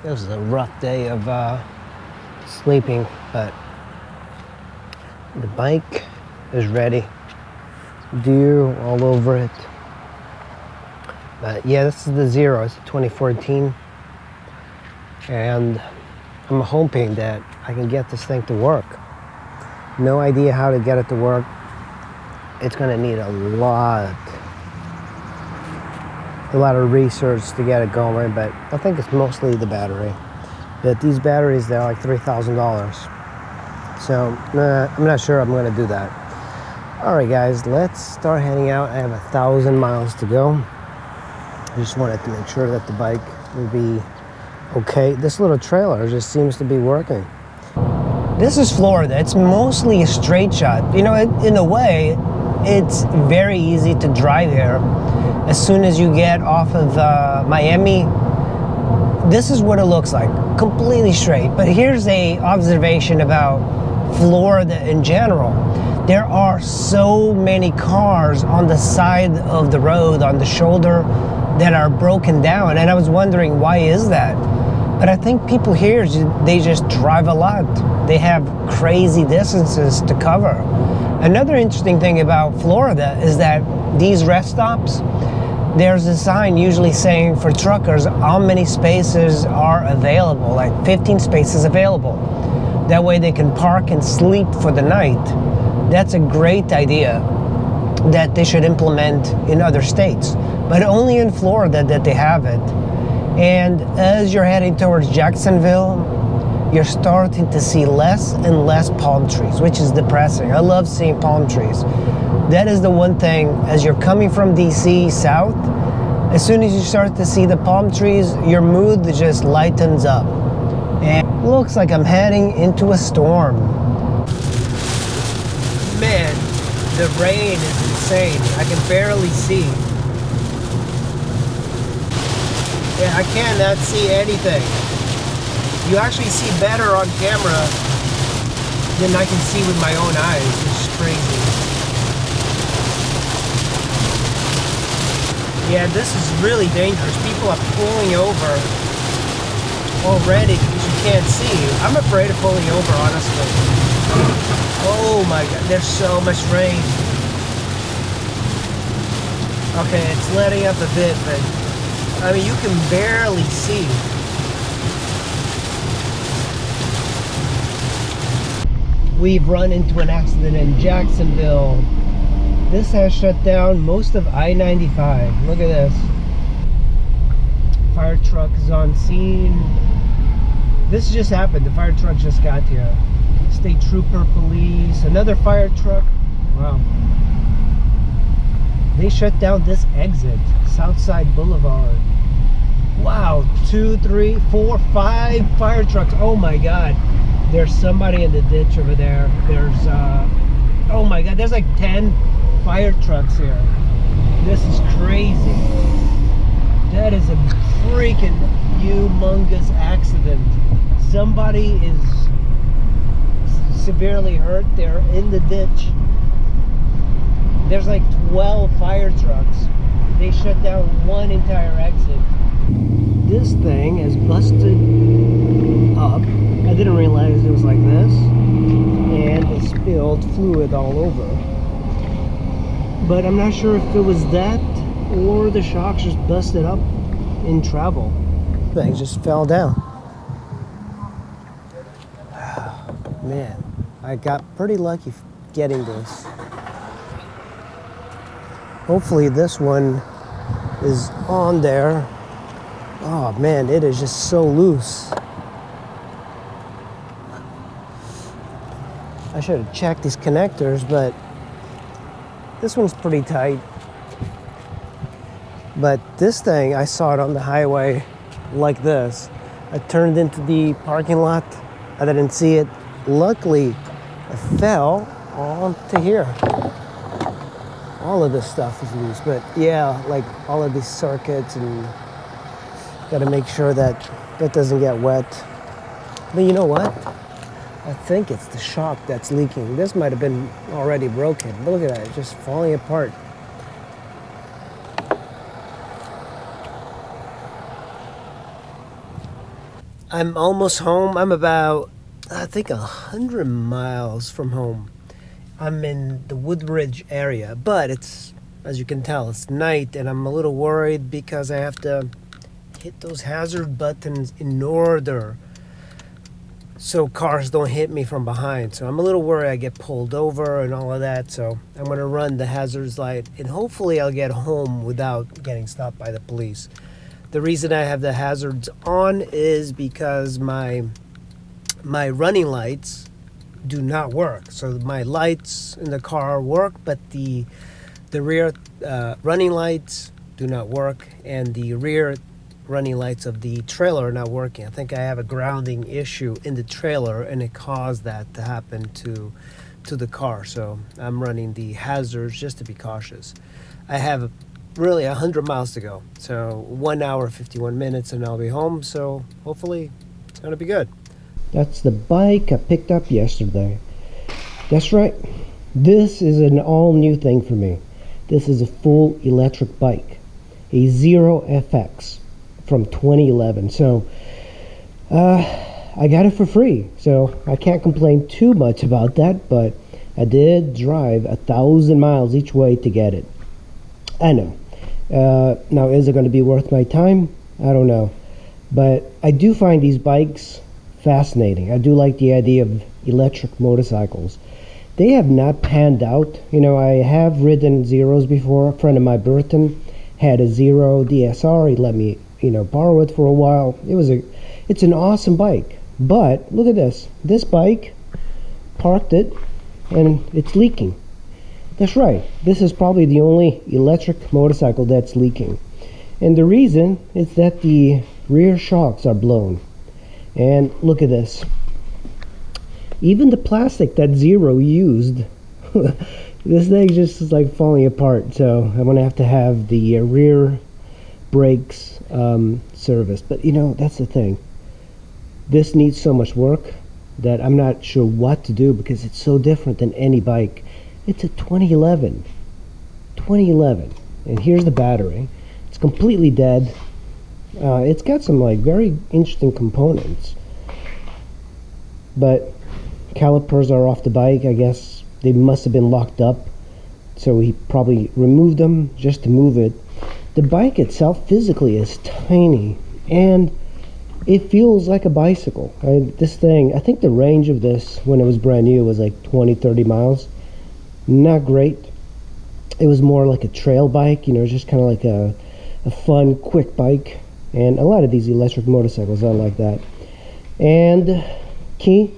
It was a rough day of sleeping, but the bike is ready. Deer all over it. But yeah, this is the Zero. It's a 2014. And I'm hoping that I can get this thing to work. No idea how to get it to work. It's gonna need a lot of research to get it going, but I think it's mostly the battery. But these batteries, they're like $3,000. So I'm not sure I'm gonna do that. All right, guys, let's start heading out. I have 1,000 miles to go. I just wanted to make sure that the bike will be okay. This little trailer just seems to be working. This is Florida. It's mostly a straight shot. You know, in a way, it's very easy to drive here. As soon as you get off of Miami, this is what it looks like, completely straight. But here's a observation about Florida in general. There are so many cars on the side of the road, on the shoulder, that are broken down. And I was wondering, why is that? But I think people here, they just drive a lot. They have crazy distances to cover. Another interesting thing about Florida is that these rest stops, there's a sign usually saying for truckers how many spaces are available, like 15 spaces available. That way they can park and sleep for the night. That's a great idea that they should implement in other states, but only in Florida that they have it. And as you're heading towards Jacksonville, you're starting to see less and less palm trees, which is depressing. I love seeing palm trees. That is the one thing, as you're coming from DC south, as soon as you start to see the palm trees, your mood just lightens up. And it looks like I'm heading into a storm. Man, the rain is insane. I can barely see. Yeah, I cannot see anything. You actually see better on camera than I can see with my own eyes, which is crazy. Yeah, this is really dangerous. People are pulling over already because you can't see. I'm afraid of pulling over, honestly. Oh my God, there's so much rain. Okay, it's letting up a bit, but I mean, you can barely see. We've run into an accident in Jacksonville. This has shut down most of I-95. Look at this. Fire truck is on scene. This just happened. The fire truck just got here. State trooper, police, another fire truck. Wow. They shut down this exit, Southside Boulevard. Wow, 2, 3, 4, 5 fire trucks. Oh my God. There's somebody in the ditch over there. There's, oh my God, there's like 10 fire trucks here. This is crazy. That is a freaking humongous accident. Somebody is severely hurt. They're in the ditch. There's like 12 fire trucks. They shut down one entire exit. This thing is busted up. I didn't realize it was like this, and it spilled fluid all over. But I'm not sure if it was that or the shocks just busted up in travel. The thing just fell down. Man, I got pretty lucky getting this. Hopefully this one is on there. Oh man, it is just so loose. I should have checked these connectors, but this one's pretty tight. But this thing, I saw it on the highway like this. I turned into the parking lot. I didn't see it. Luckily, it fell onto here. All of this stuff is loose, but yeah, like all of these circuits, and gotta make sure that it doesn't get wet. But you know what? I think it's the shock that's leaking. This might have been already broken. But look at that, it's just falling apart. I'm almost home. I'm about, I think, 100 miles from home. I'm in the Woodridge area, but it's, as you can tell, it's night, and I'm a little worried because I have to hit those hazard buttons in order so cars don't hit me from behind. So I'm a little worried I get pulled over and all of that. So I'm going to run the hazards light, and hopefully I'll get home without getting stopped by the police. The reason I have the hazards on is because my running lights do not work. So my lights in the car work, but the rear running lights do not work, and the rear running lights of the trailer are not working. I think I have a grounding issue in the trailer, and it caused that to happen to the car. So I'm running the hazards just to be cautious. I have really 100 miles to go, so 1 hour 51 minutes and I'll be home. So hopefully it's gonna be good. That's the bike I picked up yesterday. That's right, this is an all new thing for me. This is a full electric bike, a Zero FX from 2011. So I got it for free, so I can't complain too much about that, but I did drive 1,000 miles each way to get it. I know. Now, is it going to be worth my time? I don't know. But I do find these bikes fascinating. I do like the idea of electric motorcycles. They have not panned out. You know, I have ridden Zeros before. A friend of mine, Burton, had a Zero DSR. He let me, borrow it for a while. It's an awesome bike. But look at this. This bike, parked it, and it's leaking. That's right. This is probably the only electric motorcycle that's leaking. And the reason is that the rear shocks are blown. And look at this. Even the plastic that Zero used, this thing just is like falling apart. So I'm going to have the rear brakes serviced. But that's the thing. This needs so much work that I'm not sure what to do because it's so different than any bike. It's a 2011, and here's the battery. It's completely dead. It's got some very interesting components, but calipers are off the bike. I guess they must have been locked up, so he probably removed them just to move it. The bike itself physically is tiny, and it feels like a bicycle. This thing, I think the range of this when it was brand new was like 20-30 miles. Not great. It was more like a trail bike, just kind of like a fun, quick bike. And a lot of these electric motorcycles are like that. And key,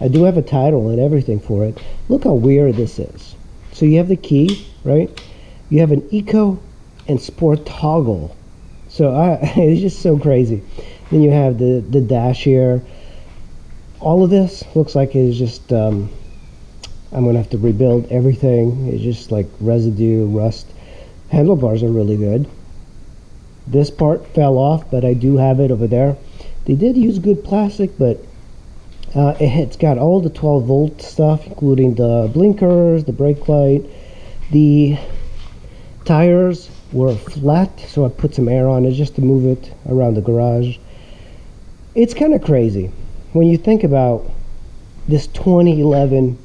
I do have a title and everything for it. Look how weird this is. So you have the key, right? You have an Eco and Sport toggle. So it's just so crazy. Then you have the dash here. All of this looks like it's just I'm going to have to rebuild everything. It's just like residue, rust. Handlebars are really good. This part fell off, but I do have it over there. They did use good plastic, but it's got all the 12-volt stuff, including the blinkers, the brake light. The tires were flat, so I put some air on it just to move it around the garage. It's kind of crazy when you think about this 2011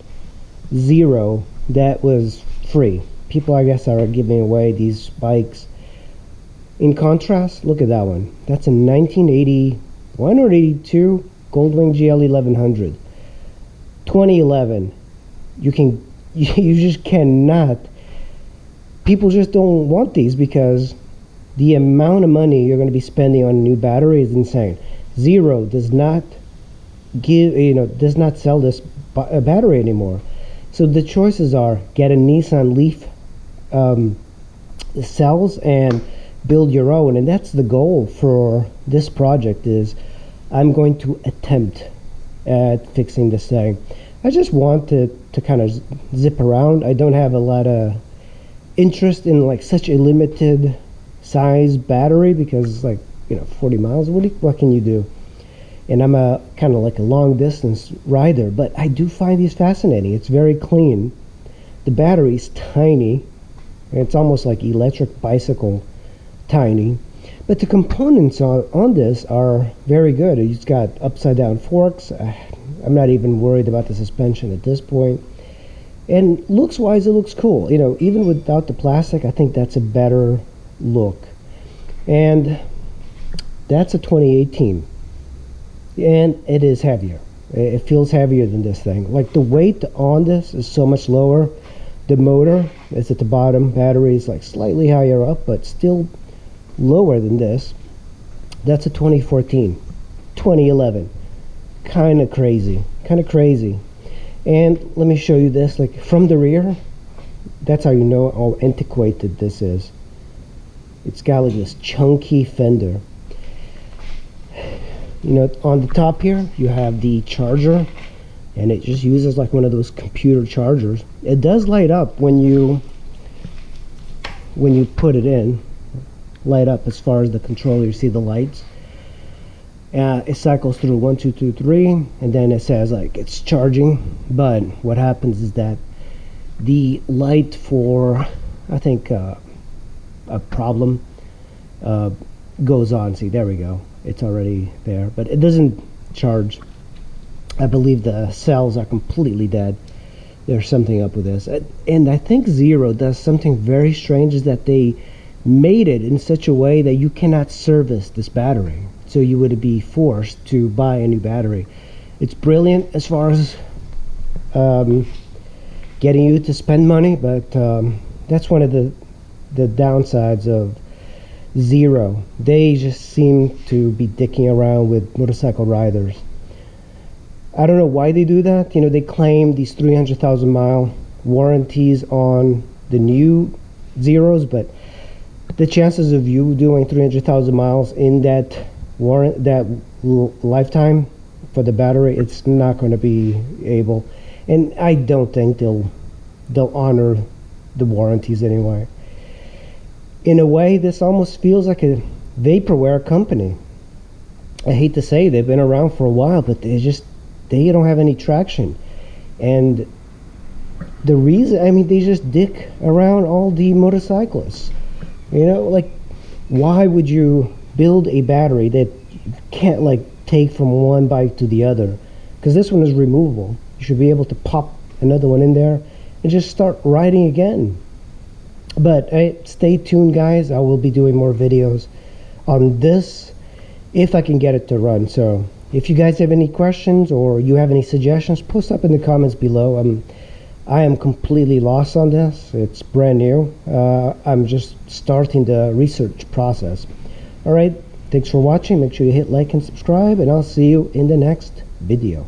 Zero that was free. People, I guess, are giving away these bikes. In contrast, look at that one. That's a 1981 or 82 Goldwing GL 1100. 2011. You just cannot. People just don't want these because the amount of money you're going to be spending on a new battery is insane. Zero does not sell this battery anymore. So the choices are get a Nissan Leaf cells and build your own, and that's the goal for this project. Is I'm going to attempt at fixing this thing. I just want to kind of zip around. I don't have a lot of interest in such a limited size battery because 40 miles. What can you do? And I'm a kind of a long distance rider, but I do find these fascinating. It's very clean. The battery's tiny. It's almost like electric bicycle tiny. But the components on this are very good. It's got upside down forks. I'm not even worried about the suspension at this point. And looks wise, it looks cool. You know, even without the plastic, I think that's a better look. And that's a 2018. And it is heavier. It feels heavier than this thing. Like, the weight on this is so much lower. The motor is at the bottom. Battery is like slightly higher up, but still lower than this. That's a 2014. 2011. Kind of crazy. And let me show you this. Like, from the rear, that's how you know how antiquated this is. It's got like this chunky fender. You know, on the top here you have the charger, and it just uses like one of those computer chargers. It does light up when you put it in. Light up as far as the controller. You see the lights. It cycles through 1 2 2 3, and then it says like it's charging. But what happens is that the light for, I think, a problem goes on. See, there we go. It's already there, but it doesn't charge. I believe the cells are completely dead. There's something up with this. And I think Zero does something very strange, is that they made it in such a way that you cannot service this battery. So you would be forced to buy a new battery. It's brilliant as far as getting you to spend money, but that's one of the downsides of Zero. They just seem to be dicking around with motorcycle riders. I don't know why they do that. You know, they claim these 300,000 mile warranties on the new Zeros, but the chances of you doing 300,000 miles in that lifetime for the battery, it's not going to be able. And I don't think they'll honor the warranties anyway. In a way, this almost feels like a vaporware company. I hate to say they've been around for a while, but they don't have any traction. And the reason, I mean, they just dick around all the motorcyclists. You know, like, why would you build a battery that you can't like take from one bike to the other? Because this one is removable. You should be able to pop another one in there and just start riding again. But stay tuned, guys. I will be doing more videos on this if I can get it to run. So if you guys have any questions or you have any suggestions, post up in the comments below. I am completely lost on this. It's brand new. I'm just starting the research process. All right, thanks for watching. Make sure you hit like and subscribe, and I'll see you in the next video.